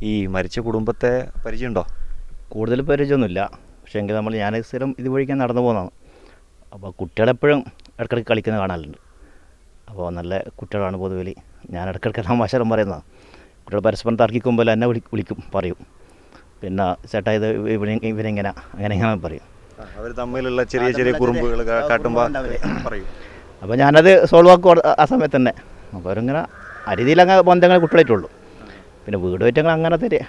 ഈ മരിച്ച കുടുംബത്തെ പരിചയമുണ്ടോ? കൂടുതൽ പരിചയമൊന്നുമില്ല. പക്ഷേ എങ്കിൽ ഞാൻ സ്ഥിരം ഇതുവഴിക്കാൻ നടന്നു പോകുന്നതാണ്. അപ്പോൾ കുട്ടികളെപ്പോഴും ഇടയ്ക്കിടയ്ക്ക് കളിക്കുന്നത് കാണാറുണ്ട്. അപ്പോൾ നല്ല കുട്ടികളാണ് പൊതുവിൽ. ഞാൻ ഇടയ്ക്കിടയ്ക്ക് തമാശരം പറയുന്നതാണ്. കുട്ടികൾ പരസ്പരം തർക്കിക്കുമ്പോൾ എന്നെ വിളിക്കും, പറയും. പിന്നെ ചേട്ടാ ഇത് ഇവനെങ്ങനെ അങ്ങനെ പറയും. അവർ തമ്മിലുള്ള ചെറിയ ചെറിയ കുറുമ്പുകൾ കാട്ടുമ്പോൾ പറയും. അപ്പോൾ ഞാനത് സോൾവ് ആക്കും ആ സമയത്ത് തന്നെ. അപ്പോൾ അവരിങ്ങനെ അരീതിയിൽ ബന്ധങ്ങൾ കുട്ടികളായിട്ടുള്ളൂ. പിന്നെ വീടുമായിട്ട് അങ്ങനത്തെ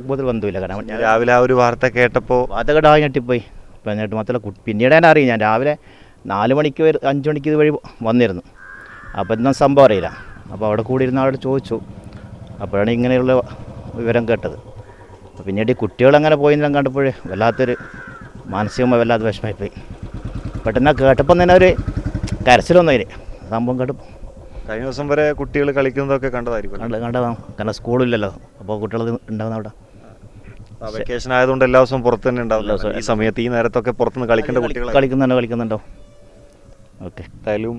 കൂടുതൽ ബന്ധമില്ല. കാരണം രാവിലെ ആ ഒരു വാർത്ത കേട്ടപ്പോൾ വാർത്ത കേട്ടാൽ ഞെട്ടിപ്പോയി. അപ്പം എന്നിട്ട് മാത്രമല്ല പിന്നീട് ഞാൻ അറിയും. ഞാൻ രാവിലെ 4 മണിക്ക് 5 മണിക്ക് ഇത് വഴി വന്നിരുന്നു. അപ്പോൾ ഇന്നും സംഭവം അറിയില്ല. അപ്പോൾ അവിടെ കൂടിയിരുന്ന ആളോട് ചോദിച്ചു. അപ്പോഴാണ് ഇങ്ങനെയുള്ള വിവരം കേട്ടത്. അപ്പോൾ പിന്നീട് ഈ കുട്ടികളങ്ങനെ പോയിന്നെല്ലാം കണ്ടപ്പോൾ വല്ലാത്തൊരു മാനസികമായി വല്ലാത്ത വിഷമമായിപ്പോയി. പെട്ടെന്ന് കേട്ടപ്പം തന്നെ ഒരു കരച്ചിലൊന്നും അതിന് സംഭവം കേട്ടപ്പോൾ. കഴിഞ്ഞ ദിവസം വരെ കുട്ടികൾ കളിക്കുന്നതൊക്കെ കണ്ടതായിരിക്കും. കണ്ടതാണ്. കാരണം സ്കൂളില്ലല്ലോ. അപ്പോൾ കുട്ടികൾ ഉണ്ടാകുന്ന അവിടെ വെക്കേഷൻ ആയതുകൊണ്ട് എല്ലാ ദിവസവും പുറത്ത് തന്നെ ഉണ്ടാവില്ല. ഈ സമയത്ത് ഈ നേരത്തൊക്കെ പുറത്തുനിന്ന് കളിക്കേണ്ട കുട്ടികൾ കളിക്കുന്നുണ്ടോ. ഓക്കെ. എന്തായാലും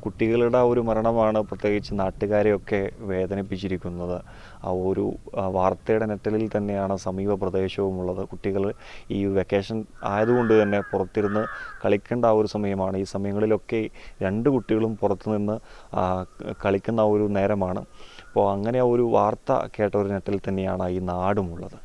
കുട്ടികളുടെ ഒരു മരണമാണ് പ്രത്യേകിച്ച് നാട്ടുകാരെയൊക്കെ വേദനിപ്പിച്ചിരിക്കുന്നത്. ആ ഒരു വാർത്തയുടെ നെറ്റലിൽ തന്നെയാണ് സമീപ പ്രദേശവുമുള്ളത്. കുട്ടികൾ ഈ വെക്കേഷൻ ആയതുകൊണ്ട് തന്നെ പുറത്തിരുന്ന് കളിക്കേണ്ട ആ ഒരു സമയമാണ്. ഈ സമയങ്ങളിലൊക്കെ 2 കുട്ടികളും പുറത്തുനിന്ന് കളിക്കുന്ന ഒരു നേരമാണ്. അപ്പോൾ അങ്ങനെ ഒരു വാർത്ത കേട്ട ഒരു നെറ്റലിൽ തന്നെയാണ് ഈ നാടുമുള്ളത്.